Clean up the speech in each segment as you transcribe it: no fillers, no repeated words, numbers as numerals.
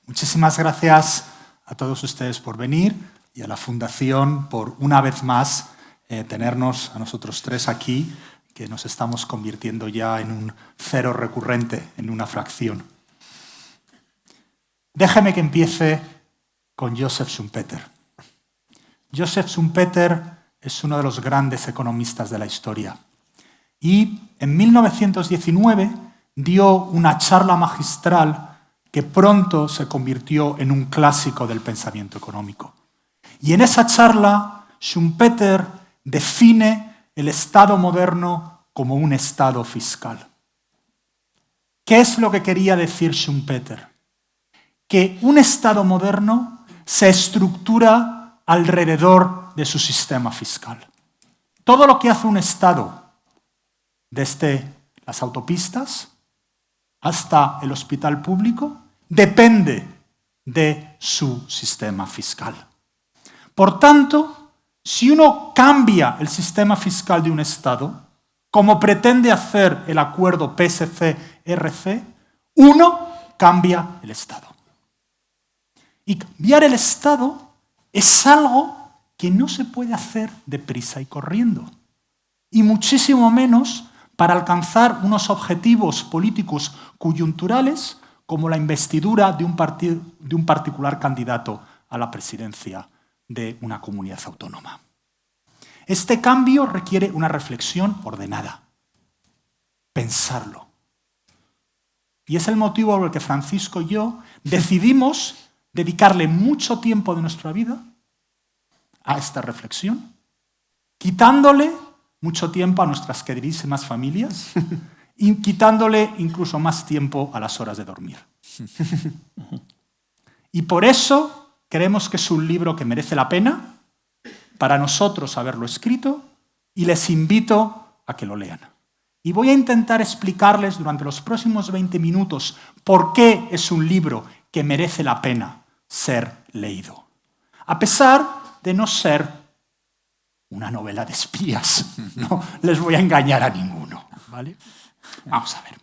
Muchísimas gracias a todos ustedes por venir y a la Fundación por una vez más tenernos a nosotros tres aquí, que nos estamos convirtiendo ya en un cero recurrente, en una fracción. Déjeme que empiece con Joseph Schumpeter. Joseph Schumpeter es uno de los grandes economistas de la historia y en 1919 dio una charla magistral que pronto se convirtió en un clásico del pensamiento económico. Y en esa charla, Schumpeter define el Estado moderno como un Estado fiscal. ¿Qué es lo que quería decir Schumpeter? Que un Estado moderno se estructura alrededor de su sistema fiscal. Todo lo que hace un Estado, desde las autopistas hasta el hospital público, depende de su sistema fiscal. Por tanto, si uno cambia el sistema fiscal de un Estado, como pretende hacer el acuerdo PSC-RC, uno cambia el Estado. Y cambiar el Estado es algo que no se puede hacer deprisa y corriendo, y muchísimo menos para alcanzar unos objetivos políticos coyunturales como la investidura de un particular candidato a la presidencia de una comunidad autónoma. Este cambio requiere una reflexión ordenada, pensarlo. Y es el motivo por el que Francisco y yo decidimos dedicarle mucho tiempo de nuestra vida a esta reflexión, quitándole mucho tiempo a nuestras queridísimas familias y quitándole incluso más tiempo a las horas de dormir. Y por eso creemos que es un libro que merece la pena para nosotros haberlo escrito y les invito a que lo lean. Y voy a intentar explicarles durante los próximos 20 minutos por qué es un libro que merece la pena ser leído, a pesar de no ser una novela de espías. No les voy a engañar a ninguno, ¿vale? Vamos a ver.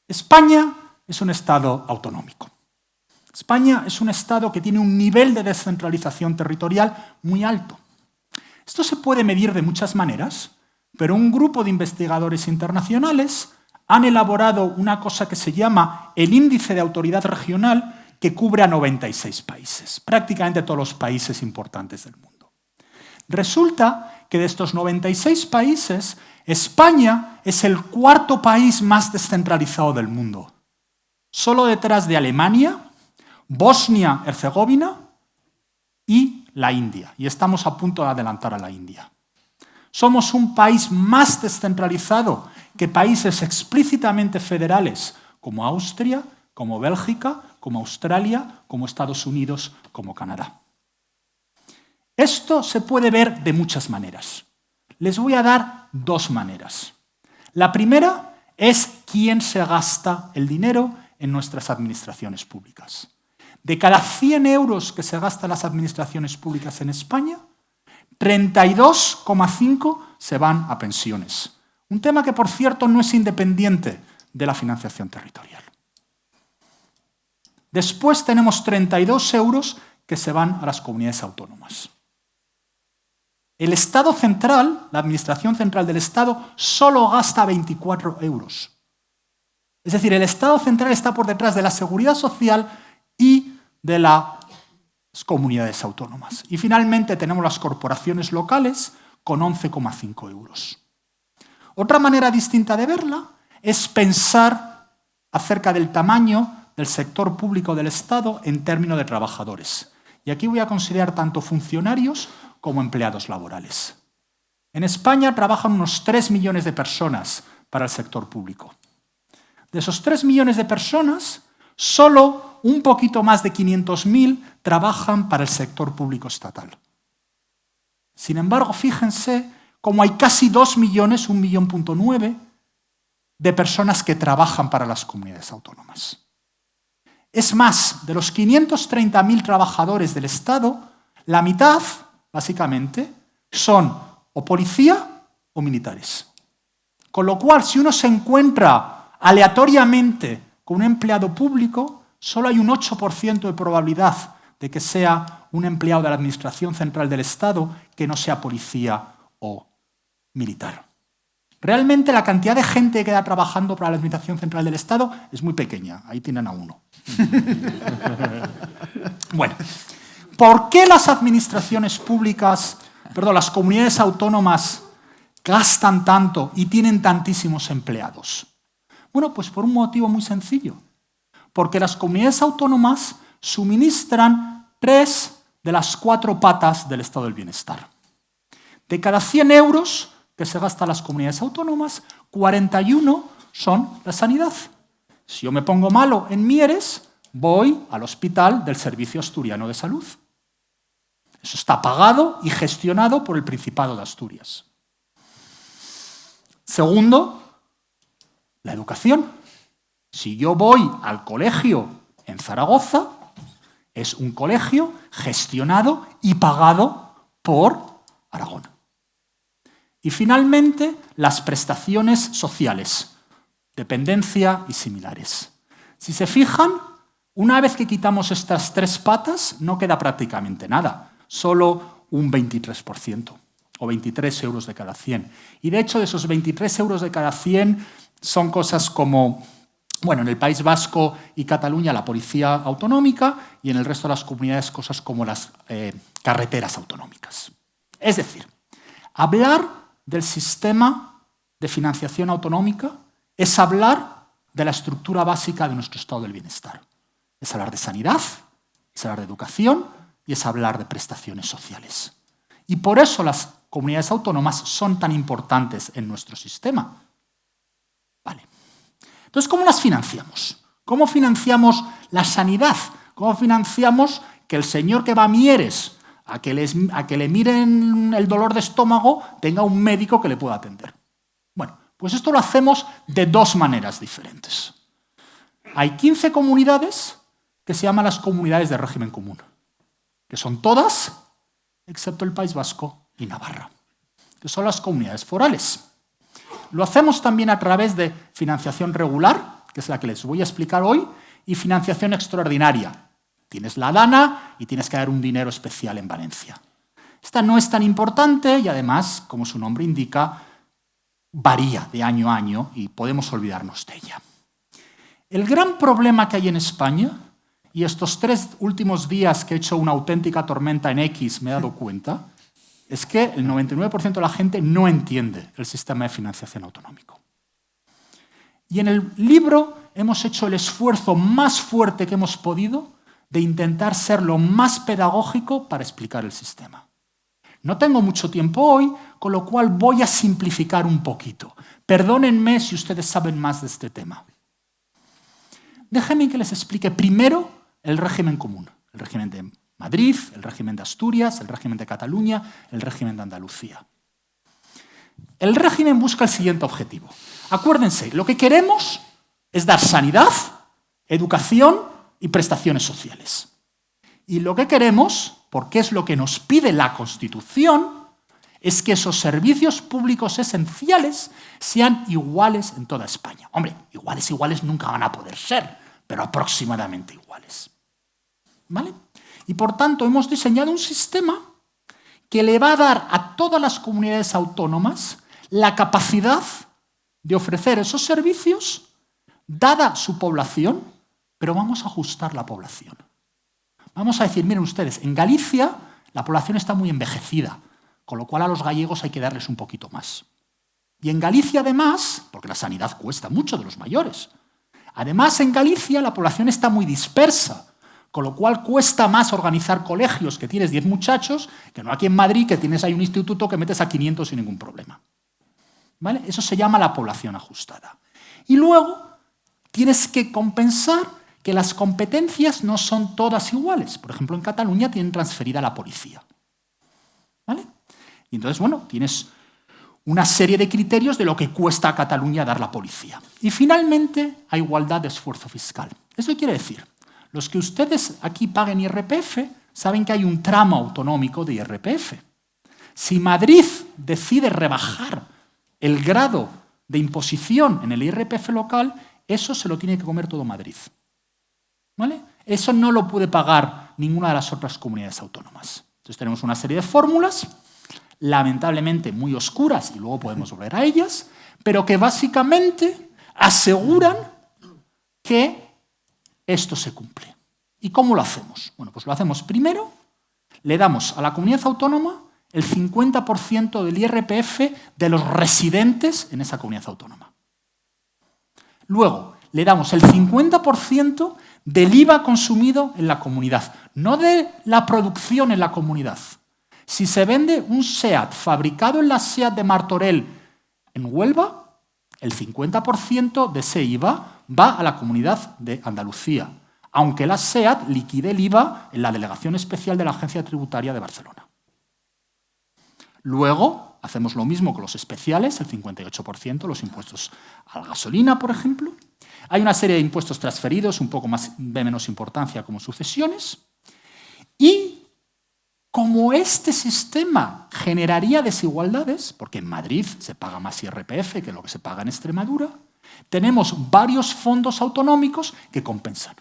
España es un Estado autonómico. España es un Estado que tiene un nivel de descentralización territorial muy alto. Esto se puede medir de muchas maneras, pero un grupo de investigadores internacionales han elaborado una cosa que se llama el Índice de Autoridad Regional, que cubre a 96 países, prácticamente todos los países importantes del mundo. Resulta que de estos 96 países, España es el cuarto país más descentralizado del mundo, solo detrás de Alemania, Bosnia-Herzegovina y la India. Y estamos a punto de adelantar a la India. Somos un país más descentralizado que países explícitamente federales como Austria, como Bélgica, como Australia, como Estados Unidos, como Canadá. Esto se puede ver de muchas maneras. Les voy a dar dos maneras. La primera es quién se gasta el dinero en nuestras administraciones públicas. De cada 100 euros que se gastan las administraciones públicas en España, 32,5 se van a pensiones. Un tema que, por cierto, no es independiente de la financiación territorial. Después tenemos 32 euros que se van a las comunidades autónomas. El Estado central, la Administración Central del Estado, solo gasta 24 euros. Es decir, el Estado central está por detrás de la Seguridad Social y de las comunidades autónomas. Y finalmente tenemos las corporaciones locales con 11,5 euros. Otra manera distinta de verla es pensar acerca del tamaño del sector público del Estado en términos de trabajadores. Y aquí voy a considerar tanto funcionarios como empleados laborales. En España trabajan unos 3 millones de personas para el sector público. De esos 3 millones de personas, solo un poquito más de 500.000 trabajan para el sector público estatal. Sin embargo, fíjense cómo hay casi 2 millones, 1,9 millones, de personas que trabajan para las comunidades autónomas. Es más, de los 530.000 trabajadores del Estado, la mitad, básicamente, son o policía o militares. Con lo cual, si uno se encuentra aleatoriamente con un empleado público, solo hay un 8% de probabilidad de que sea un empleado de la Administración Central del Estado que no sea policía o militar. Realmente la cantidad de gente que queda trabajando para la Administración Central del Estado es muy pequeña. Ahí tienen a uno. Bueno, ¿por qué las administraciones públicas, las comunidades autónomas gastan tanto y tienen tantísimos empleados? Bueno, pues por un motivo muy sencillo. Porque las comunidades autónomas suministran 3 de las 4 patas del estado del bienestar. De cada 100 euros que se gastan las comunidades autónomas, 41 son la sanidad. Si yo me pongo malo en Mieres, voy al hospital del Servicio Asturiano de Salud. Eso está pagado y gestionado por el Principado de Asturias. Segundo, la educación. Si yo voy al colegio en Zaragoza, es un colegio gestionado y pagado por Aragón. Y finalmente, las prestaciones sociales, dependencia y similares. Si se fijan, una vez que quitamos estas 3 patas, no queda prácticamente nada, solo un 23%, o 23 euros de cada 100. Y de hecho, de esos 23 euros de cada 100 son cosas como, en el País Vasco y Cataluña la policía autonómica y en el resto de las comunidades cosas como las carreteras autonómicas. Es decir, hablar del sistema de financiación autonómica es hablar de la estructura básica de nuestro estado del bienestar. Es hablar de sanidad, es hablar de educación y es hablar de prestaciones sociales. Y por eso las comunidades autónomas son tan importantes en nuestro sistema. Vale. Entonces, ¿cómo las financiamos? ¿Cómo financiamos la sanidad? ¿Cómo financiamos que el señor que va a Mieres a que le miren el dolor de estómago tenga un médico que le pueda atender? Bueno, pues esto lo hacemos de 2 maneras diferentes. Hay 15 comunidades que se llaman las comunidades de régimen común, que son todas, excepto el País Vasco y Navarra, que son las comunidades forales. Lo hacemos también a través de financiación regular, que es la que les voy a explicar hoy, y financiación extraordinaria. Tienes la DANA y tienes que dar un dinero especial en Valencia. Esta no es tan importante y además, como su nombre indica, varía de año a año y podemos olvidarnos de ella. El gran problema que hay en España, y estos 3 últimos días que he hecho una auténtica tormenta en X me he dado cuenta, es que el 99% de la gente no entiende el sistema de financiación autonómico. Y en el libro hemos hecho el esfuerzo más fuerte que hemos podido de intentar ser lo más pedagógico para explicar el sistema. No tengo mucho tiempo hoy, con lo cual voy a simplificar un poquito. Perdónenme si ustedes saben más de este tema. Déjenme que les explique primero el régimen común, el régimen de Madrid, el régimen de Asturias, el régimen de Cataluña, el régimen de Andalucía. El régimen busca el siguiente objetivo. Acuérdense, lo que queremos es dar sanidad, educación y prestaciones sociales. Y lo que queremos, porque es lo que nos pide la Constitución, es que esos servicios públicos esenciales sean iguales en toda España. Hombre, iguales nunca van a poder ser, pero aproximadamente iguales. ¿Vale? Y por tanto hemos diseñado un sistema que le va a dar a todas las comunidades autónomas la capacidad de ofrecer esos servicios, dada su población, pero vamos a ajustar la población. Vamos a decir, miren ustedes, en Galicia la población está muy envejecida, con lo cual a los gallegos hay que darles un poquito más. Y en Galicia además, porque la sanidad cuesta mucho de los mayores, además en Galicia la población está muy dispersa, con lo cual cuesta más organizar colegios que tienes 10 muchachos que no aquí en Madrid, que tienes ahí un instituto que metes a 500 sin ningún problema. ¿Vale? Eso se llama la población ajustada. Y luego tienes que compensar que las competencias no son todas iguales. Por ejemplo, en Cataluña tienen transferida la policía. ¿Vale? Y entonces, tienes una serie de criterios de lo que cuesta a Cataluña dar la policía. Y finalmente, hay igualdad de esfuerzo fiscal. ¿Eso qué quiere decir? Los que ustedes aquí paguen IRPF saben que hay un tramo autonómico de IRPF. Si Madrid decide rebajar el grado de imposición en el IRPF local, eso se lo tiene que comer todo Madrid. ¿Vale? Eso no lo puede pagar ninguna de las otras comunidades autónomas. Entonces tenemos una serie de fórmulas, lamentablemente muy oscuras, y luego podemos volver a ellas, pero que básicamente aseguran que esto se cumple. ¿Y cómo lo hacemos? Bueno, pues lo hacemos primero, le damos a la comunidad autónoma el 50% del IRPF de los residentes en esa comunidad autónoma. Luego, le damos el 50% del IVA consumido en la comunidad, no de la producción en la comunidad. Si se vende un SEAT fabricado en la SEAT de Martorell en Huelva, el 50% de ese IVA va a la comunidad de Andalucía, aunque la SEAT liquide el IVA en la Delegación Especial de la Agencia Tributaria de Barcelona. Luego, hacemos lo mismo con los especiales, el 58%, los impuestos a la gasolina, por ejemplo. Hay una serie de impuestos transferidos, un poco más de menos importancia, como sucesiones. Y como este sistema generaría desigualdades, porque en Madrid se paga más IRPF que lo que se paga en Extremadura, tenemos varios fondos autonómicos que compensan.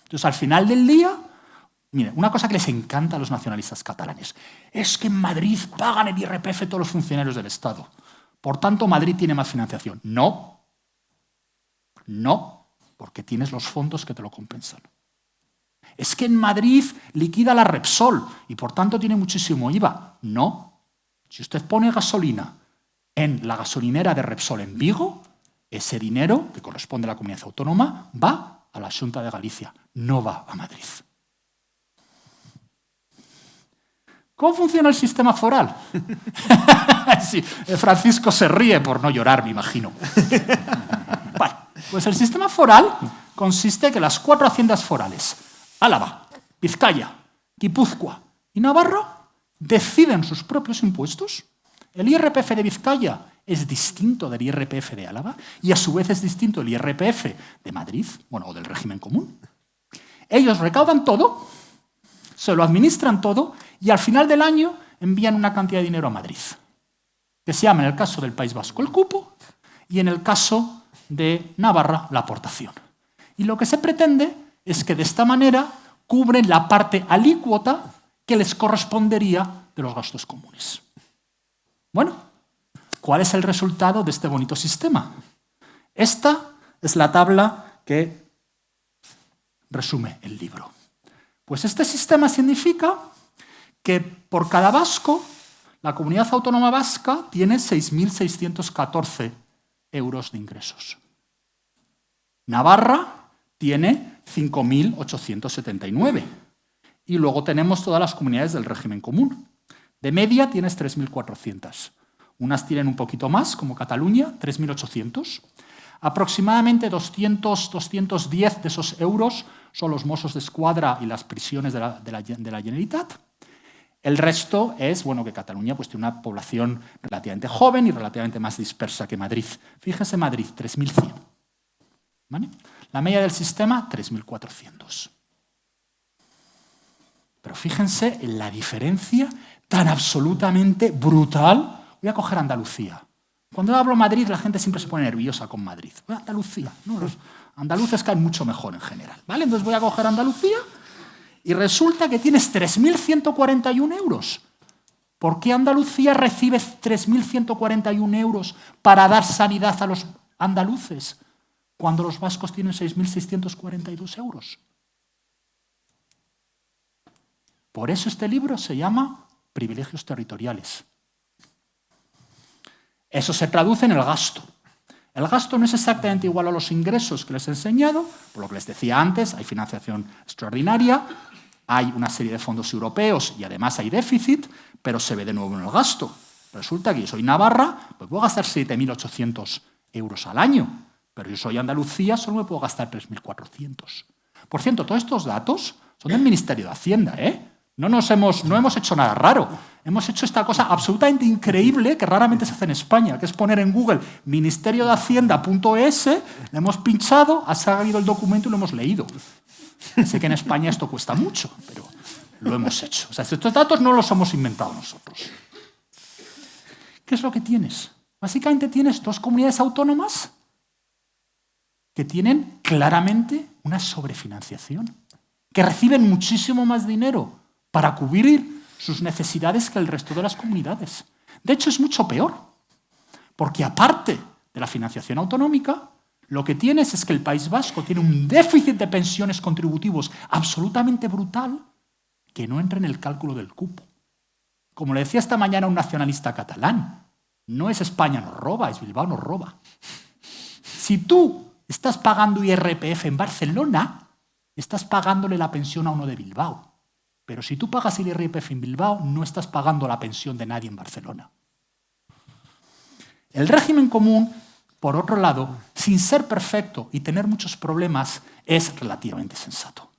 Entonces, al final del día, miren, una cosa que les encanta a los nacionalistas catalanes es que en Madrid pagan el IRPF todos los funcionarios del Estado. Por tanto, Madrid tiene más financiación. No, porque tienes los fondos que te lo compensan. Es que en Madrid liquida la Repsol y por tanto tiene muchísimo IVA. No. Si usted pone gasolina en la gasolinera de Repsol en Vigo, ese dinero que corresponde a la comunidad autónoma va a la Xunta de Galicia, no va a Madrid. ¿Cómo funciona el sistema foral? Sí, Francisco se ríe por no llorar, me imagino. Bueno, pues el sistema foral consiste en que las 4 haciendas forales, Álava, Vizcaya, Guipúzcoa y Navarra, deciden sus propios impuestos. El IRPF de Vizcaya es distinto del IRPF de Álava y a su vez es distinto del IRPF de Madrid, bueno, o del régimen común. Ellos recaudan todo, se lo administran todo y al final del año envían una cantidad de dinero a Madrid, que se llama en el caso del País Vasco el cupo y en el caso de Navarra la aportación. Y lo que se pretende es que de esta manera cubren la parte alícuota que les correspondería de los gastos comunes. Bueno, ¿cuál es el resultado de este bonito sistema? Esta es la tabla que resume el libro. Pues este sistema significa que por cada vasco, la comunidad autónoma vasca tiene 6.614 euros de ingresos. Navarra tiene 5.879. Y luego tenemos todas las comunidades del régimen común. De media tienes 3.400. Unas tienen un poquito más, como Cataluña, 3.800. Aproximadamente 200, 210 de esos euros son los Mossos d'Esquadra y las prisiones de la Generalitat. El resto es, bueno, que Cataluña pues, tiene una población relativamente joven y relativamente más dispersa que Madrid. Fíjense Madrid, 3.100. ¿Vale? La media del sistema, 3.400. Pero fíjense en la diferencia tan absolutamente brutal. Voy a coger Andalucía. Cuando hablo Madrid, la gente siempre se pone nerviosa con Madrid. Voy a Andalucía. No, los andaluces caen mucho mejor en general. ¿Vale? Entonces voy a coger Andalucía y resulta que tienes 3.141 euros. ¿Por qué Andalucía recibe 3.141 euros para dar sanidad a los andaluces cuando los vascos tienen 6.642 euros? Por eso este libro se llama Privilegios territoriales. Eso se traduce en el gasto. El gasto no es exactamente igual a los ingresos que les he enseñado, por lo que les decía antes, hay financiación extraordinaria, hay una serie de fondos europeos y además hay déficit, pero se ve de nuevo en el gasto. Resulta que yo soy Navarra, pues puedo gastar 7.800 euros al año, pero yo soy Andalucía, solo me puedo gastar 3.400. Por cierto, todos estos datos son del Ministerio de Hacienda, ¿eh? No hemos hecho nada raro. Hemos hecho esta cosa absolutamente increíble que raramente se hace en España, que es poner en Google ministeriodehacienda.es, le hemos pinchado, ha salido el documento y lo hemos leído. Sé que en España esto cuesta mucho, pero lo hemos hecho. O sea, estos datos no los hemos inventado nosotros. ¿Qué es lo que tienes? Básicamente tienes dos comunidades autónomas que tienen claramente una sobrefinanciación, que reciben muchísimo más dinero para cubrir sus necesidades que el resto de las comunidades. De hecho, es mucho peor, porque aparte de la financiación autonómica, lo que tienes es que el País Vasco tiene un déficit de pensiones contributivos absolutamente brutal que no entra en el cálculo del cupo. Como le decía esta mañana un nacionalista catalán, no es España nos roba, es Bilbao nos roba. Si tú estás pagando IRPF en Barcelona, estás pagándole la pensión a uno de Bilbao. Pero si tú pagas el IRPF en Bilbao, no estás pagando la pensión de nadie en Barcelona. El régimen común, por otro lado, sin ser perfecto y tener muchos problemas, es relativamente sensato.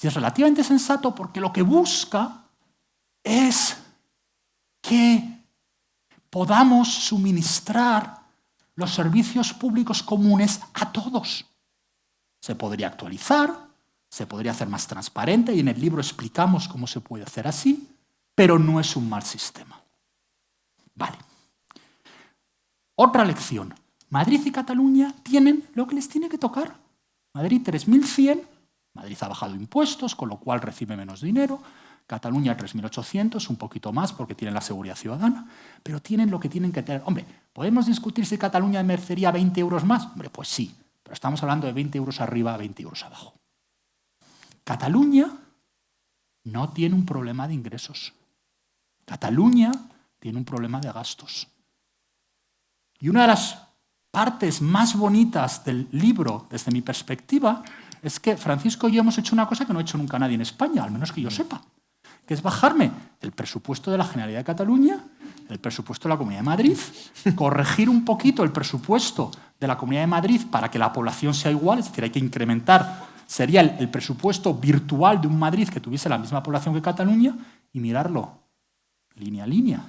Y es relativamente sensato porque lo que busca es que podamos suministrar los servicios públicos comunes a todos. Se podría actualizar, se podría hacer más transparente y en el libro explicamos cómo se puede hacer así, pero no es un mal sistema. Vale. Otra lección. Madrid y Cataluña tienen lo que les tiene que tocar. Madrid 3.100, Madrid ha bajado impuestos, con lo cual recibe menos dinero. Cataluña 3.800, un poquito más porque tienen la seguridad ciudadana, pero tienen lo que tienen que tener. Hombre, ¿podemos discutir si Cataluña merecería 20 euros más? Hombre, pues sí, pero estamos hablando de 20 euros arriba a 20 euros abajo. Cataluña no tiene un problema de ingresos. Cataluña tiene un problema de gastos. Y una de las partes más bonitas del libro, desde mi perspectiva, es que Francisco y yo hemos hecho una cosa que no ha hecho nunca nadie en España, al menos que yo sepa, que es bajarme el presupuesto de la Generalidad de Cataluña, el presupuesto de la Comunidad de Madrid, corregir un poquito el presupuesto de la Comunidad de Madrid para que la población sea igual, es decir, hay que incrementar, sería el presupuesto virtual de un Madrid que tuviese la misma población que Cataluña, y mirarlo línea a línea.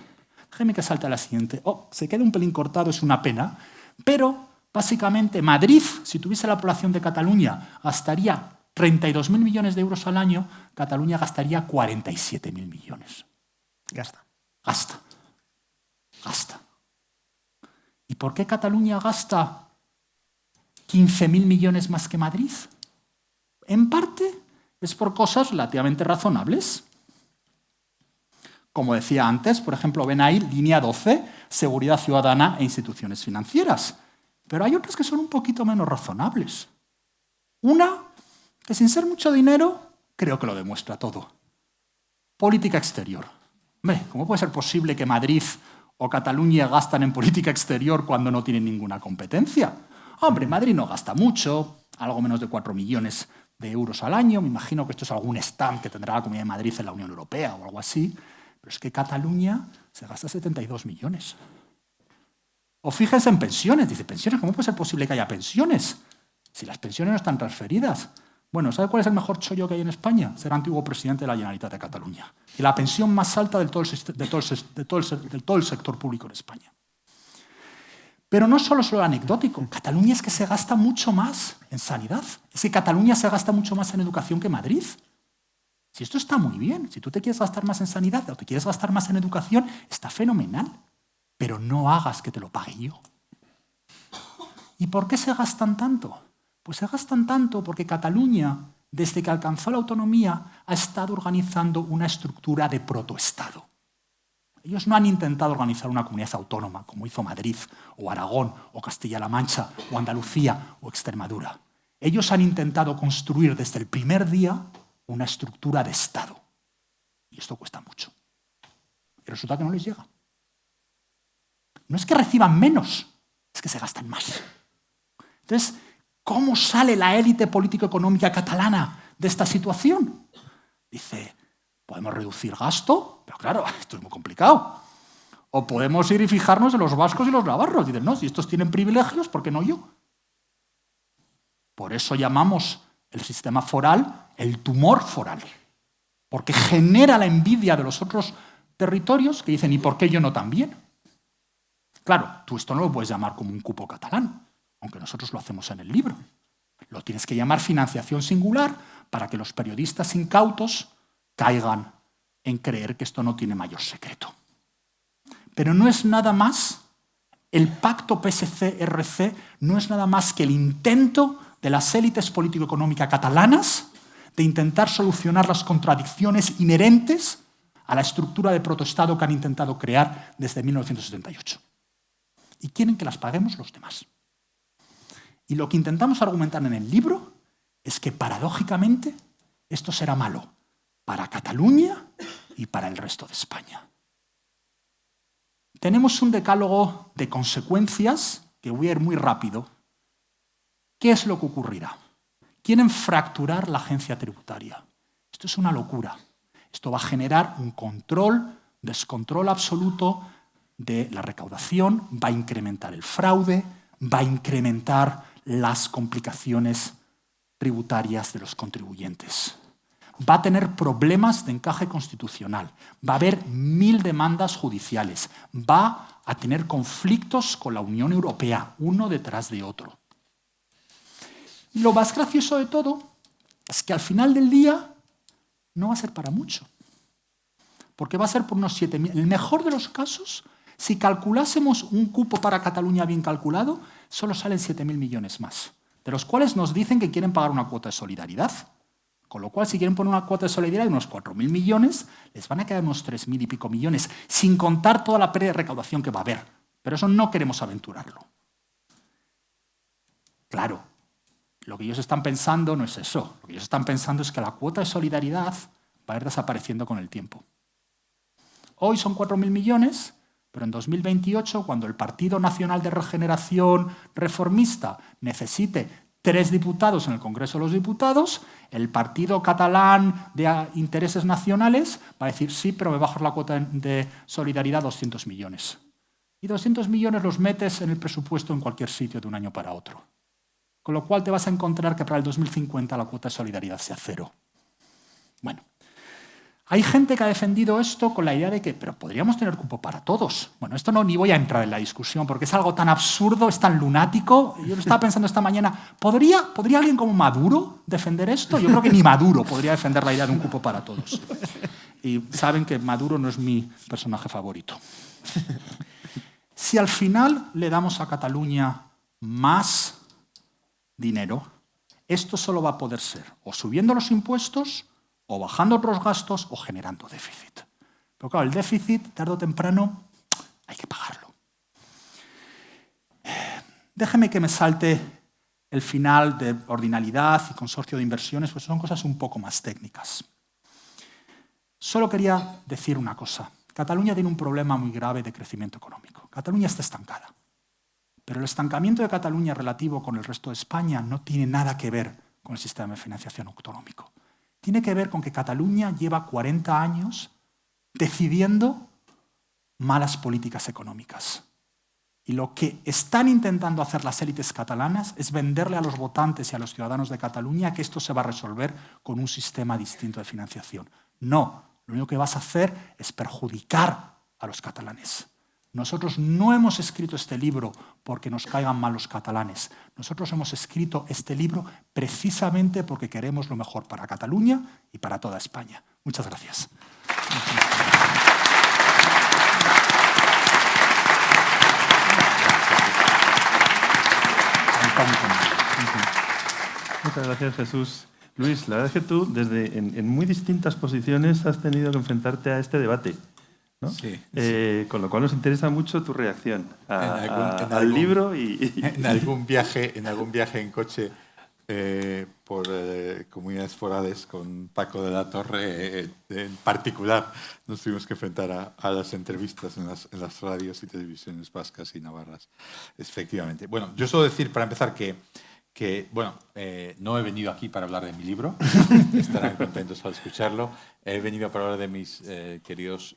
Déjeme que salte a la siguiente. Se queda un pelín cortado, es una pena, pero básicamente Madrid, si tuviese la población de Cataluña, gastaría 32.000 millones de euros al año, Cataluña gastaría 47.000 millones. Gasta. ¿Y por qué Cataluña gasta 15.000 millones más que Madrid? En parte es por cosas relativamente razonables. Como decía antes, por ejemplo, ven ahí línea 12, seguridad ciudadana e instituciones financieras. Pero hay otras que son un poquito menos razonables. Una, que sin ser mucho dinero, creo que lo demuestra todo. Política exterior. Hombre, ¿cómo puede ser posible que Madrid o Cataluña gastan en política exterior cuando no tienen ninguna competencia? Hombre, Madrid no gasta mucho, algo menos de 4 millones de euros al año. Me imagino que esto es algún stand que tendrá la Comunidad de Madrid en la Unión Europea o algo así. Pero es que Cataluña se gasta 72 millones. O fíjense en pensiones. Dice, ¿pensiones? ¿Cómo puede ser posible que haya pensiones? Si las pensiones no están transferidas. Bueno, ¿sabe cuál es el mejor chollo que hay en España? Ser antiguo presidente de la Generalitat de Cataluña. Y la pensión más alta de todo el sector público en España. Pero no solo es lo anecdótico. Cataluña es que se gasta mucho más en sanidad. Es que Cataluña se gasta mucho más en educación que Madrid. Si esto está muy bien, si tú te quieres gastar más en sanidad o te quieres gastar más en educación, está fenomenal. Pero no hagas que te lo pague yo. ¿Y por qué se gastan tanto? Pues se gastan tanto porque Cataluña, desde que alcanzó la autonomía, ha estado organizando una estructura de protoestado. Ellos no han intentado organizar una comunidad autónoma, como hizo Madrid, o Aragón, o Castilla-La Mancha, o Andalucía, o Extremadura. Ellos han intentado construir desde el primer día una estructura de Estado. Y esto cuesta mucho. Y resulta que no les llega. No es que reciban menos, es que se gastan más. Entonces, ¿cómo sale la élite político-económica catalana de esta situación? Dice, podemos reducir gasto, pero claro, esto es muy complicado. O podemos ir y fijarnos en los vascos y los navarros. Dicen, no, si estos tienen privilegios, ¿por qué no yo? Por eso llamamos el sistema foral el tumor foral, porque genera la envidia de los otros territorios que dicen, ¿y por qué yo no también? Claro, tú esto no lo puedes llamar como un cupo catalán, aunque nosotros lo hacemos en el libro. Lo tienes que llamar financiación singular para que los periodistas incautos caigan en creer que esto no tiene mayor secreto. Pero no es nada más, el pacto PSC-RC no es nada más que el intento de las élites político-económicas catalanas de intentar solucionar las contradicciones inherentes a la estructura de protoestado que han intentado crear desde 1978. Y quieren que las paguemos los demás. Y lo que intentamos argumentar en el libro es que, paradójicamente, esto será malo para Cataluña y para el resto de España. Tenemos un decálogo de consecuencias, que voy a ir muy rápido. ¿Qué es lo que ocurrirá? Quieren fracturar la agencia tributaria. Esto es una locura. Esto va a generar un descontrol absoluto de la recaudación, va a incrementar el fraude, va a incrementar las complicaciones tributarias de los contribuyentes. Va a tener problemas de encaje constitucional, va a haber 1000 demandas judiciales, va a tener conflictos con la Unión Europea, uno detrás de otro. Y lo más gracioso de todo es que al final del día no va a ser para mucho, porque va a ser por unos 7.000. En el mejor de los casos, si calculásemos un cupo para Cataluña bien calculado, solo salen 7.000 millones más, de los cuales nos dicen que quieren pagar una cuota de solidaridad. Con lo cual, si quieren poner una cuota de solidaridad de unos 4.000 millones, les van a quedar unos 3.000 y pico millones, sin contar toda la pérdida de recaudación que va a haber. Pero eso no queremos aventurarlo. Claro, lo que ellos están pensando no es eso. Lo que ellos están pensando es que la cuota de solidaridad va a ir desapareciendo con el tiempo. Hoy son 4.000 millones, pero en 2028, cuando el Partido Nacional de Regeneración Reformista necesite 3 diputados en el Congreso de los Diputados, el Partido Catalán de Intereses Nacionales va a decir sí, pero me bajas la cuota de solidaridad a 200 millones. Y 200 millones los metes en el presupuesto en cualquier sitio de un año para otro. Con lo cual te vas a encontrar que para el 2050 la cuota de solidaridad sea 0. Bueno, hay gente que ha defendido esto con la idea de que pero podríamos tener cupo para todos. Bueno, esto no ni voy a entrar en la discusión porque es algo tan absurdo, es tan lunático. Yo lo estaba pensando esta mañana, ¿podría alguien como Maduro defender esto? Yo creo que ni Maduro podría defender la idea de un cupo para todos. Y saben que Maduro no es mi personaje favorito. Si al final le damos a Cataluña más dinero, esto solo va a poder ser o subiendo los impuestos, o bajando otros gastos, o generando déficit. Pero claro, el déficit, tarde o temprano, hay que pagarlo. Déjeme que me salte el final de ordinalidad y consorcio de inversiones, pues son cosas un poco más técnicas. Solo quería decir una cosa. Cataluña tiene un problema muy grave de crecimiento económico. Cataluña está estancada. Pero el estancamiento de Cataluña relativo con el resto de España no tiene nada que ver con el sistema de financiación autonómico. Tiene que ver con que Cataluña lleva 40 años decidiendo malas políticas económicas. Y lo que están intentando hacer las élites catalanas es venderle a los votantes y a los ciudadanos de Cataluña que esto se va a resolver con un sistema distinto de financiación. No, lo único que vas a hacer es perjudicar a los catalanes. Nosotros no hemos escrito este libro porque nos caigan mal los catalanes. Nosotros hemos escrito este libro precisamente porque queremos lo mejor para Cataluña y para toda España. Muchas gracias. Muchas gracias, Jesús. Luis, la verdad es que tú, en muy distintas posiciones, has tenido que enfrentarte a este debate, ¿no? Sí. Con lo cual nos interesa mucho tu reacción al libro y en algún viaje en coche por comunidades forales con Paco de la Torre en particular nos tuvimos que enfrentar a las entrevistas en las radios y televisiones vascas y navarras, efectivamente. Bueno, yo suelo decir para empezar que no he venido aquí para hablar de mi libro, estarán contentos al escucharlo. He venido para hablar de mis queridos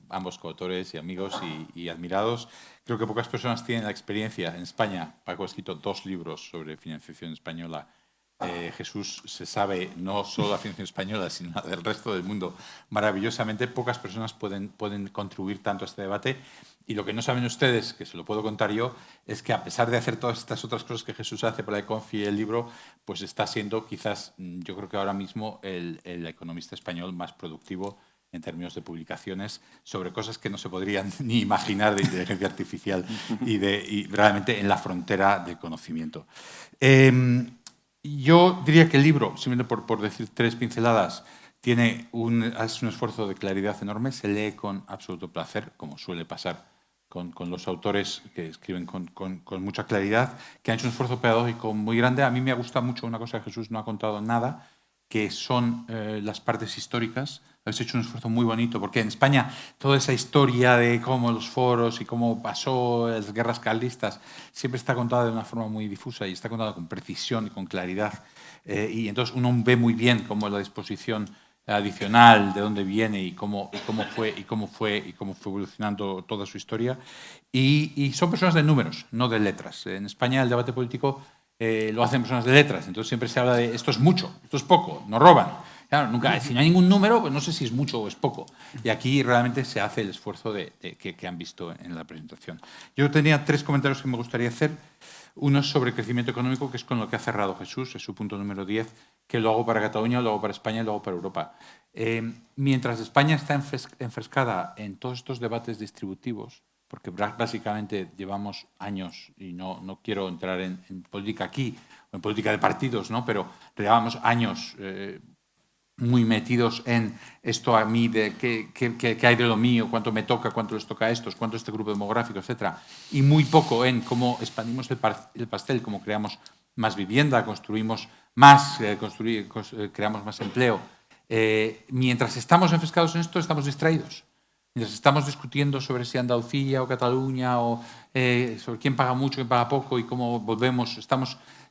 ambos coautores y amigos y admirados. Creo que pocas personas tienen la experiencia. En España, Paco ha escrito 2 libros sobre financiación española. Jesús se sabe no solo la financiación española, sino del resto del mundo maravillosamente. Pocas personas pueden contribuir tanto a este debate. Y lo que no saben ustedes, que se lo puedo contar yo, es que a pesar de hacer todas estas otras cosas que Jesús hace para Econfi y el libro, pues está siendo quizás, yo creo que ahora mismo, el economista español más productivo en términos de publicaciones sobre cosas que no se podrían ni imaginar de inteligencia artificial y realmente en la frontera del conocimiento. Yo diría que el libro, simplemente por decir 3 pinceladas, es un esfuerzo de claridad enorme, se lee con absoluto placer, como suele pasar con los autores que escriben con mucha claridad, que han hecho un esfuerzo pedagógico muy grande. A mí me ha gustado mucho una cosa que Jesús no ha contado nada, que son las partes históricas. Habéis hecho un esfuerzo muy bonito, porque en España toda esa historia de cómo los foros y cómo pasó las guerras carlistas siempre está contada de una forma muy difusa y está contada con precisión y con claridad. Y entonces uno ve muy bien cómo la disposición adicional, de dónde viene y cómo fue evolucionando toda su historia. Y son personas de números, no de letras. En España el debate político lo hacen personas de letras, entonces siempre se habla de esto es mucho, esto es poco, nos roban. Claro, nunca, si no hay ningún número, pues no sé si es mucho o es poco. Y aquí realmente se hace el esfuerzo que han visto en la presentación. Yo tenía 3 comentarios que me gustaría hacer. Uno es sobre crecimiento económico, que es con lo que ha cerrado Jesús, es su punto número 10, que lo hago para Cataluña, lo hago para España y lo hago para Europa. Mientras España está enfrescada en todos estos debates distributivos, porque básicamente llevamos años, y no quiero entrar en política aquí, o en política de partidos, ¿no? Pero llevamos años muy metidos en esto a mí, de qué hay de lo mío, cuánto me toca, cuánto les toca a estos, cuánto este grupo demográfico, etc. Y muy poco en cómo expandimos el pastel, cómo creamos más vivienda, construimos más, creamos más empleo. Mientras estamos enfrescados en esto, estamos distraídos. Mientras estamos discutiendo sobre si Andalucía o Cataluña o sobre quién paga mucho, quién paga poco y cómo volvemos,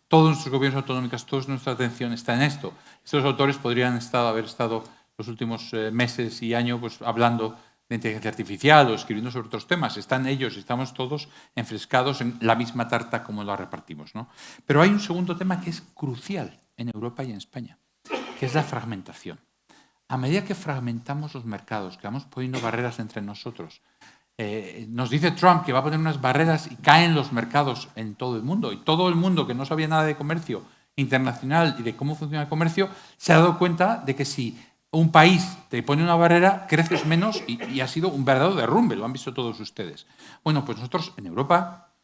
todos nuestros gobiernos autonómicos, toda nuestra atención está en esto. Estos autores podrían haber estado los últimos meses y años pues, hablando de inteligencia artificial o escribiendo sobre otros temas. Están ellos, estamos todos enfrescados en la misma tarta como la repartimos, ¿no? Pero hay un segundo tema que es crucial en Europa y en España, que es la fragmentación. A medida que fragmentamos los mercados, que vamos poniendo barreras entre nosotros, nos dice Trump que va a poner unas barreras y caen los mercados en todo el mundo. Y todo el mundo que no sabía nada de comercio internacional y de cómo funciona el comercio se ha dado cuenta de que si un país te pone una barrera, creces menos y ha sido un verdadero derrumbe. Lo han visto todos ustedes. Bueno, pues nosotros en Europa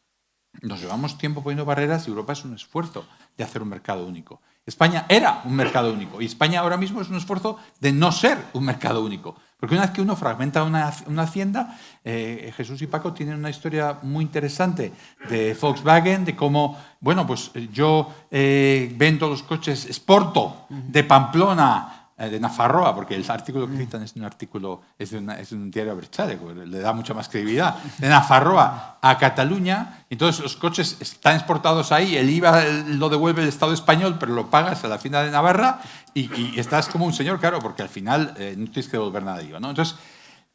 nos llevamos tiempo poniendo barreras y Europa es un esfuerzo de hacer un mercado único. España era un mercado único y España ahora mismo es un esfuerzo de no ser un mercado único. Porque una vez que uno fragmenta una hacienda, Jesús y Paco tienen una historia muy interesante de Volkswagen, de cómo, bueno, pues yo vendo los coches Sporto de Pamplona, de Nafarroa, porque el artículo que citan es de un diario Abertzale, le da mucha más credibilidad, de Nafarroa a Cataluña, entonces los coches están exportados ahí, el IVA lo devuelve el Estado español, pero lo pagas a la Hacienda de Navarra y estás como un señor, claro, porque al final no tienes que devolver nada de IVA, ¿no? Entonces,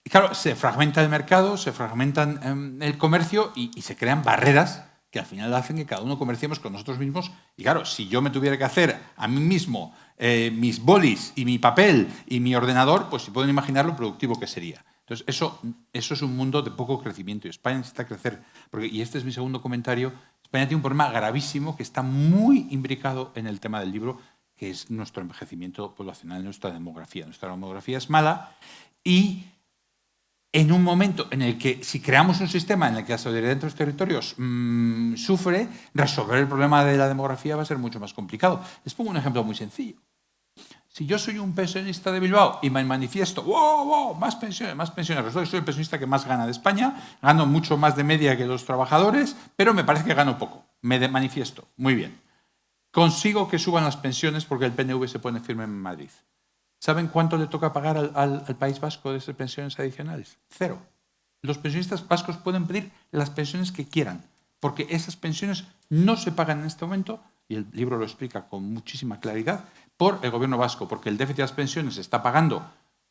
claro, se fragmenta el mercado, se fragmentan el comercio y se crean barreras que al final hacen que cada uno comerciemos con nosotros mismos. Y claro, si yo me tuviera que hacer a mí mismo mis bolis y mi papel y mi ordenador, pues si pueden imaginar lo productivo que sería. Entonces, eso es un mundo de poco crecimiento y España necesita crecer. Y este es mi segundo comentario. España tiene un problema gravísimo que está muy imbricado en el tema del libro, que es nuestro envejecimiento poblacional, nuestra demografía. Nuestra demografía es mala y en un momento en el que, si creamos un sistema en el que la solidaridad entre los territorios sufre, resolver el problema de la demografía va a ser mucho más complicado. Les pongo un ejemplo muy sencillo. Si yo soy un pensionista de Bilbao y me manifiesto, ¡wow! Más pensiones, más pensiones. Soy el pensionista que más gana de España, gano mucho más de media que los trabajadores, pero me parece que gano poco. Me manifiesto. Muy bien. Consigo que suban las pensiones porque el PNV se pone firme en Madrid. ¿Saben cuánto le toca pagar al País Vasco de esas pensiones adicionales? 0. Los pensionistas vascos pueden pedir las pensiones que quieran, porque esas pensiones no se pagan en este momento, y el libro lo explica con muchísima claridad, por el gobierno vasco, porque el déficit de las pensiones se está pagando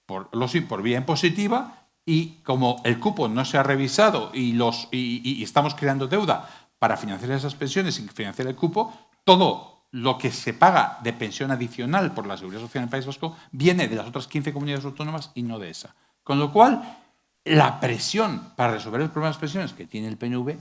por vía impositiva y como el cupo no se ha revisado y estamos creando deuda para financiar esas pensiones sin financiar el cupo, todo lo que se paga de pensión adicional por la Seguridad Social en el País Vasco viene de las otras 15 comunidades autónomas y no de esa. Con lo cual, la presión para resolver los problemas de pensiones que tiene el PNV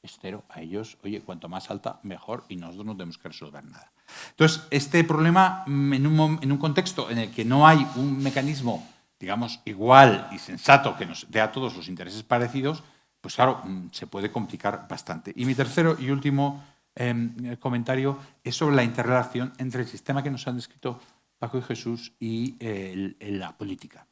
es cero. A ellos, oye, cuanto más alta, mejor, y nosotros no tenemos que resolver nada. Entonces, este problema, en un contexto en el que no hay un mecanismo, digamos, igual y sensato que nos dé a todos los intereses parecidos, pues claro, se puede complicar bastante. Y mi tercero y último comentario es sobre la interrelación entre el sistema que nos han descrito Paco y Jesús y la política.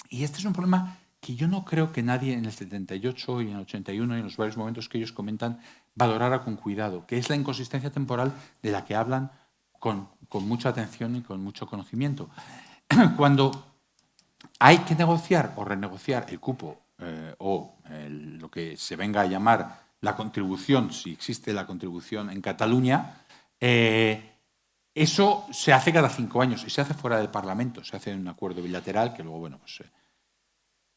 Y este es un problema que yo no creo que nadie en el 78 y en el 81 y en los varios momentos que ellos comentan valorara con cuidado, que es la inconsistencia temporal de la que hablan con mucha atención y con mucho conocimiento. Cuando hay que negociar o renegociar el cupo lo que se venga a llamar la contribución, si existe la contribución en Cataluña, eso se hace cada 5 años y se hace fuera del Parlamento, se hace en un acuerdo bilateral que luego, bueno, pues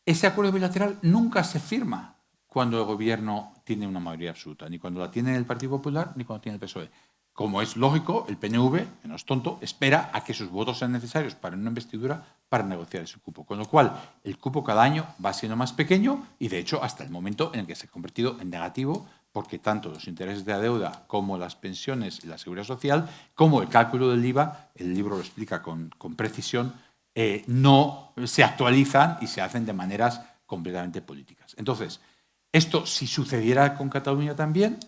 ese acuerdo bilateral nunca se firma cuando el gobierno tiene una mayoría absoluta, ni cuando la tiene el Partido Popular ni cuando tiene el PSOE. Como es lógico, el PNV, que no es tonto, espera a que sus votos sean necesarios para una investidura para negociar ese cupo. Con lo cual, el cupo cada año va siendo más pequeño y, de hecho, hasta el momento en el que se ha convertido en negativo, porque tanto los intereses de la deuda como las pensiones y la seguridad social, como el cálculo del IVA, el libro lo explica con precisión, no se actualizan y se hacen de maneras completamente políticas. Entonces, esto, si sucediera con Cataluña también,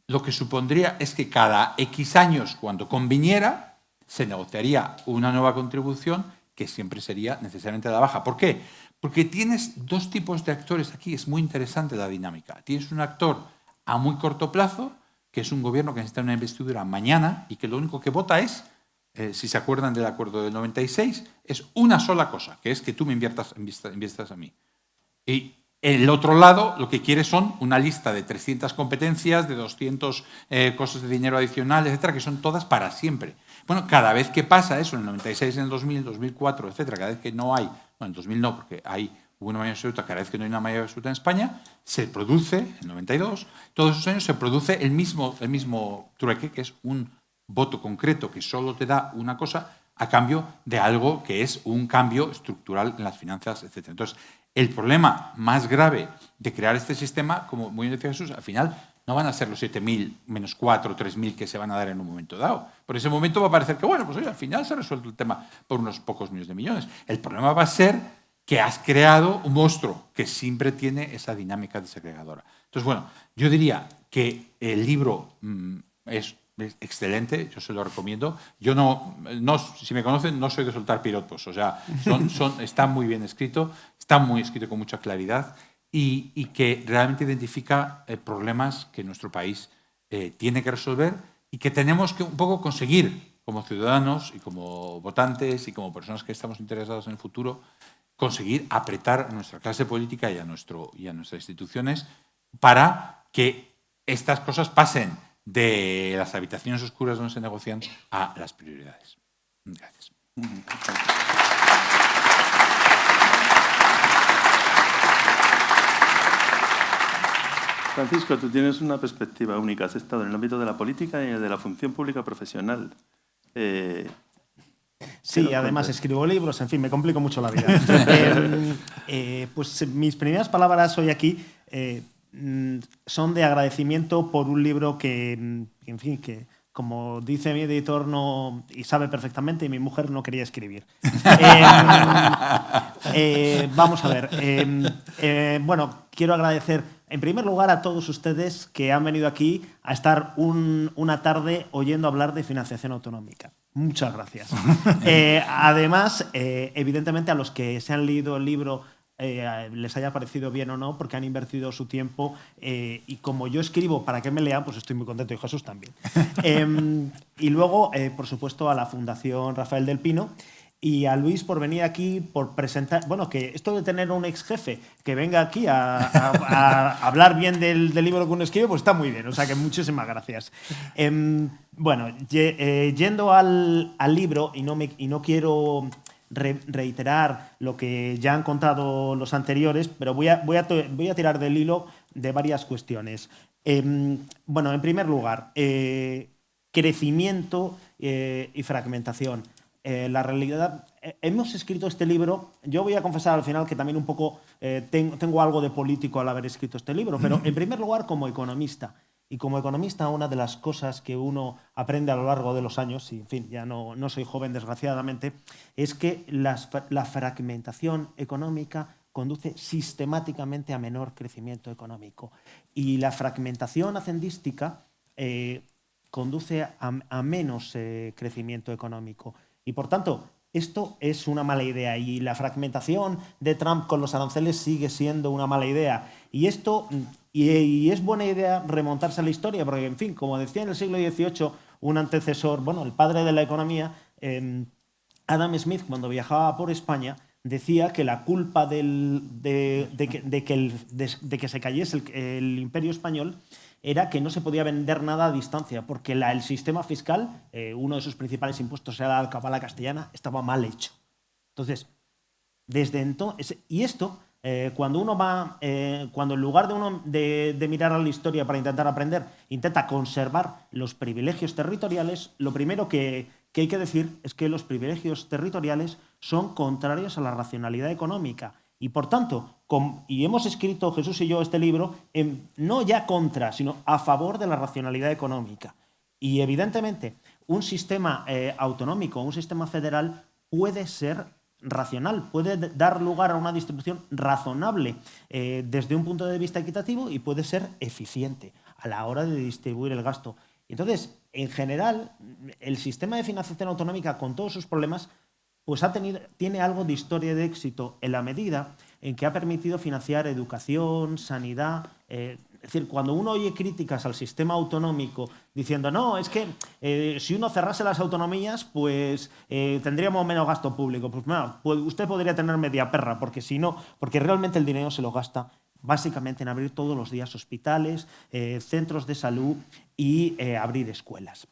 lo que supondría es que cada X años, cuando conviniera, se negociaría una nueva contribución que siempre sería necesariamente a la baja. ¿Por qué? Porque tienes dos tipos de actores aquí. Es muy interesante la dinámica. Tienes un actor a muy corto plazo, que es un gobierno que necesita una investidura mañana y que lo único que vota es, si se acuerdan del acuerdo del 96, es una sola cosa, que es que tú me inviertas a mí. Y el otro lado lo que quiere son una lista de 300 competencias, de 200 cosas de dinero adicional, etcétera, que son todas para siempre. Bueno, cada vez que pasa eso, en el 96, en el 2000, 2004, etcétera, cada vez que no hay, bueno, en el 2000 no, porque hubo una mayoría absoluta, cada vez que no hay una mayoría absoluta en España, se produce, en el 92, todos esos años se produce el mismo trueque, que es un voto concreto que solo te da una cosa a cambio de algo que es un cambio estructural en las finanzas, etcétera. Entonces, el problema más grave de crear este sistema, como muy bien decía Jesús, al final no van a ser los 7.000 menos 4, 3.000 que se van a dar en un momento dado. Por ese momento va a parecer que, bueno, pues oye, al final se ha resuelto el tema por unos pocos millones de millones. El problema va a ser que has creado un monstruo que siempre tiene esa dinámica desagregadora. Entonces, bueno, yo diría que el libro es excelente, yo se lo recomiendo. Yo si me conocen, no soy de soltar piropos, o sea, está muy bien escrito, está muy escrito con mucha claridad y que realmente identifica problemas que nuestro país tiene que resolver y que tenemos que un poco conseguir como ciudadanos y como votantes y como personas que estamos interesados en el futuro, conseguir apretar a nuestra clase política y a nuestras instituciones para que estas cosas pasen de las habitaciones oscuras donde se negocian a las prioridades. Gracias. Francisco, tú tienes una perspectiva única. Has estado en el ámbito de la política y de la función pública profesional. Sí, además escribo libros, en fin, me complico mucho la vida. Pues mis primeras palabras hoy aquí son de agradecimiento por un libro que, en fin, que como dice mi editor y sabe perfectamente, y mi mujer no quería escribir. Vamos a ver. Bueno, quiero agradecer en primer lugar a todos ustedes que han venido aquí a estar una tarde oyendo hablar de financiación autonómica. Muchas gracias. Además, evidentemente a los que se han leído el libro les haya parecido bien o no, porque han invertido su tiempo y como yo escribo para que me lean, pues estoy muy contento y Jesús también. Y luego, por supuesto, a la Fundación Rafael del Pino y a Luis por venir aquí, por presentar... Bueno, que esto de tener un ex jefe que venga aquí a hablar bien del libro que uno escribe, pues está muy bien. O sea que muchísimas gracias. Bueno, yendo al libro, y no quiero reiterar lo que ya han contado los anteriores, pero voy a tirar del hilo de varias cuestiones. Bueno, en primer lugar, crecimiento y fragmentación. la realidad... hemos escrito este libro, yo voy a confesar al final que también un poco tengo algo de político al haber escrito este libro, pero en primer lugar como economista. Y como economista, una de las cosas que uno aprende a lo largo de los años, y en fin, ya no soy joven desgraciadamente, es que la fragmentación económica conduce sistemáticamente a menor crecimiento económico. Y la fragmentación hacendística conduce a menos crecimiento económico. Y por tanto, esto es una mala idea. Y la fragmentación de Trump con los aranceles sigue siendo una mala idea. Y esto... Y es buena idea remontarse a la historia, porque, en fin, como decía en el siglo XVIII un antecesor, bueno, el padre de la economía, Adam Smith, cuando viajaba por España, decía que la culpa de que se cayese el imperio español era que no se podía vender nada a distancia, porque el sistema fiscal, uno de sus principales impuestos era la alcabala castellana, estaba mal hecho. Entonces, desde entonces... Y esto... cuando uno va, cuando en lugar de mirar a la historia para intentar aprender, intenta conservar los privilegios territoriales, lo primero que hay que decir es que los privilegios territoriales son contrarios a la racionalidad económica. Y por tanto, y hemos escrito Jesús y yo este libro, no ya contra, sino a favor de la racionalidad económica. Y evidentemente, un sistema autonómico, un sistema federal puede ser racional, puede dar lugar a una distribución razonable desde un punto de vista equitativo y puede ser eficiente a la hora de distribuir el gasto. Entonces, en general, el sistema de financiación autonómica, con todos sus problemas, pues tiene algo de historia de éxito en la medida en que ha permitido financiar educación, sanidad... Es decir, cuando uno oye críticas al sistema autonómico diciendo no, es que si uno cerrase las autonomías, pues tendríamos menos gasto público. Pues, bueno, pues usted podría tener media perra, porque si no, porque realmente el dinero se lo gasta básicamente en abrir todos los días hospitales, centros de salud y abrir escuelas.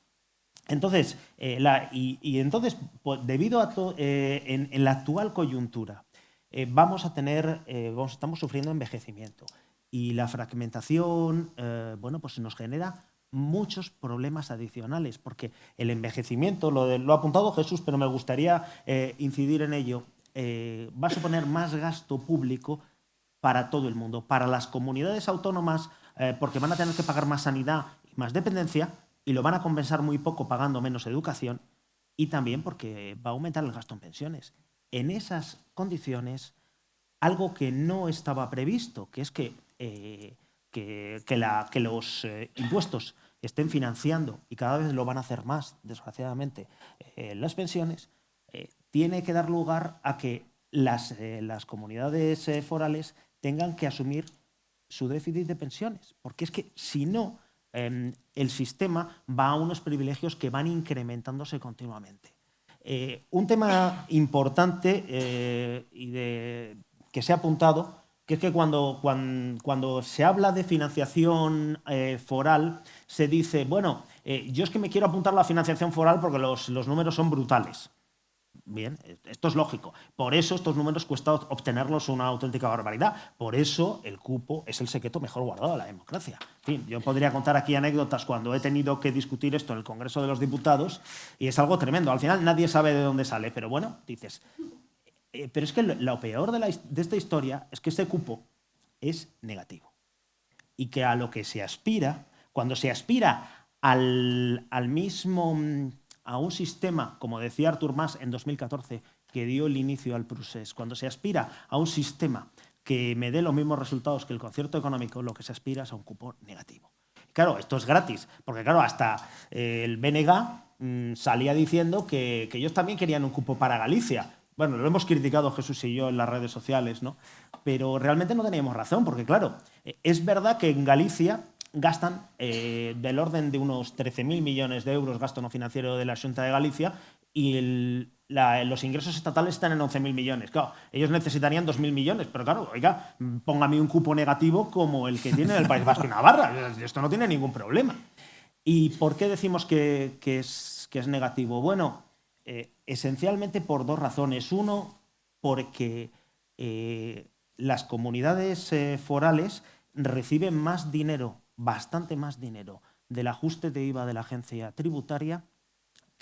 Entonces, entonces pues, debido a en la actual coyuntura, estamos sufriendo envejecimiento. Y la fragmentación, bueno, pues nos genera muchos problemas adicionales, porque el envejecimiento, lo ha apuntado Jesús, pero me gustaría incidir en ello, va a suponer más gasto público para todo el mundo, para las comunidades autónomas, porque van a tener que pagar más sanidad y más dependencia, y lo van a compensar muy poco pagando menos educación, y también porque va a aumentar el gasto en pensiones. En esas condiciones, algo que no estaba previsto, que es que los impuestos estén financiando, y cada vez lo van a hacer más, desgraciadamente, las pensiones, tiene que dar lugar a que las comunidades forales tengan que asumir su déficit de pensiones, porque es que si no, el sistema va a unos privilegios que van incrementándose continuamente. Un tema importante que se ha apuntado, que es que cuando se habla de financiación foral, se dice, bueno, yo es que me quiero apuntar a la financiación foral porque los números son brutales. Bien, esto es lógico. Por eso estos números cuesta obtenerlos una auténtica barbaridad. Por eso el cupo es el secreto mejor guardado de la democracia. En fin, yo podría contar aquí anécdotas cuando he tenido que discutir esto en el Congreso de los Diputados y es algo tremendo. Al final nadie sabe de dónde sale, pero bueno, dices... pero es que lo peor de esta historia es que este cupo es negativo. Y que a lo que se aspira, cuando se aspira a un sistema, como decía Artur Mas en 2014, que dio el inicio al procés, cuando se aspira a un sistema que me dé los mismos resultados que el concierto económico, lo que se aspira es a un cupo negativo. Claro, esto es gratis, porque claro, hasta el BNG salía diciendo que ellos también querían un cupo para Galicia. Bueno, lo hemos criticado Jesús y yo en las redes sociales, ¿no? Pero realmente no teníamos razón, porque claro, es verdad que en Galicia gastan del orden de unos 13.000 millones de euros gasto no financiero de la Xunta de Galicia y los ingresos estatales están en 11.000 millones. Claro, ellos necesitarían 2.000 millones, pero claro, oiga, póngame un cupo negativo como el que tiene el País Vasco y Navarra. Esto no tiene ningún problema. ¿Y por qué decimos que es negativo? Bueno, esencialmente por dos razones. Uno, porque las comunidades forales reciben más dinero, bastante más dinero, del ajuste de IVA de la agencia tributaria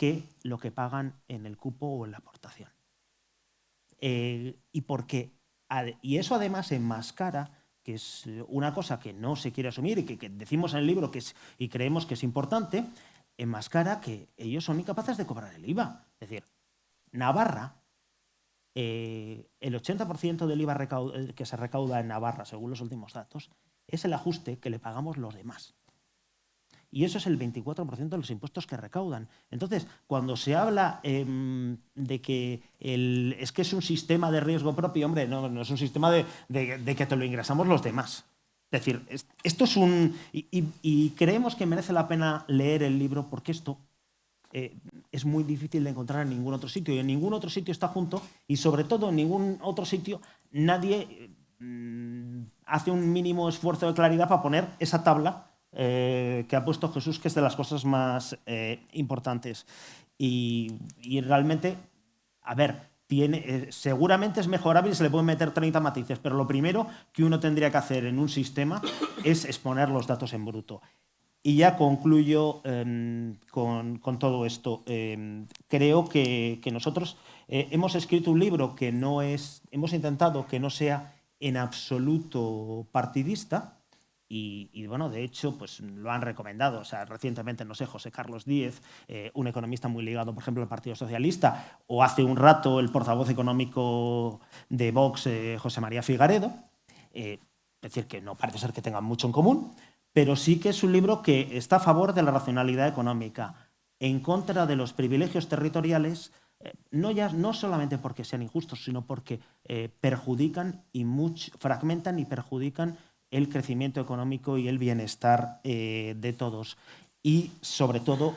que lo que pagan en el cupo o en la aportación. Y eso además enmascara, que es una cosa que no se quiere asumir y que decimos en el libro y creemos que es importante, enmascara que ellos son incapaces de cobrar el IVA. Es decir, Navarra, el 80% del IVA que se recauda en Navarra, según los últimos datos, es el ajuste que le pagamos los demás. Y eso es el 24% de los impuestos que recaudan. Entonces, cuando se habla de que es que es un sistema de riesgo propio, hombre, no es un sistema de que te lo ingresamos los demás. Es decir, esto es un... Y creemos que merece la pena leer el libro porque esto es muy difícil de encontrar en ningún otro sitio. Y en ningún otro sitio está junto y, sobre todo, en ningún otro sitio nadie hace un mínimo esfuerzo de claridad para poner esa tabla que ha puesto Jesús, que es de las cosas más importantes. Y realmente, a ver, seguramente es mejorable y se le pueden meter 30 matices, pero lo primero que uno tendría que hacer en un sistema es exponer los datos en bruto. Y ya concluyo con todo esto. Creo que nosotros hemos escrito un libro que hemos intentado que no sea en absoluto partidista. Y bueno, de hecho, pues lo han recomendado. O sea, recientemente, no sé, José Carlos Díez, un economista muy ligado, por ejemplo, al Partido Socialista, o hace un rato el portavoz económico de Vox, José María Figaredo. Es decir, que no parece ser que tengan mucho en común, pero sí que es un libro que está a favor de la racionalidad económica, en contra de los privilegios territoriales, no solamente porque sean injustos, sino porque perjudican y fragmentan y perjudican el crecimiento económico y el bienestar de todos. Y, sobre todo,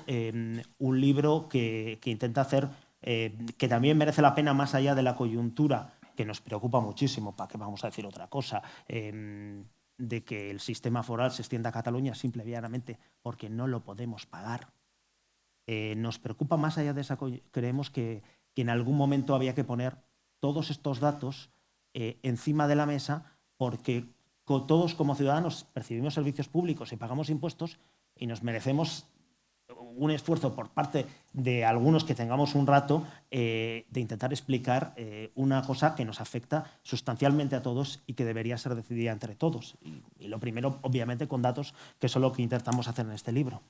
un libro que intenta hacer, que también merece la pena más allá de la coyuntura, que nos preocupa muchísimo, para qué vamos a decir otra cosa, de que el sistema foral se extienda a Cataluña simplemente porque no lo podemos pagar. Nos preocupa más allá de esa coyuntura. Creemos que en algún momento había que poner todos estos datos encima de la mesa, porque todos como ciudadanos percibimos servicios públicos y pagamos impuestos y nos merecemos un esfuerzo por parte de algunos que tengamos un rato de intentar explicar una cosa que nos afecta sustancialmente a todos y que debería ser decidida entre todos. Y lo primero, obviamente, con datos, que es lo que intentamos hacer en este libro.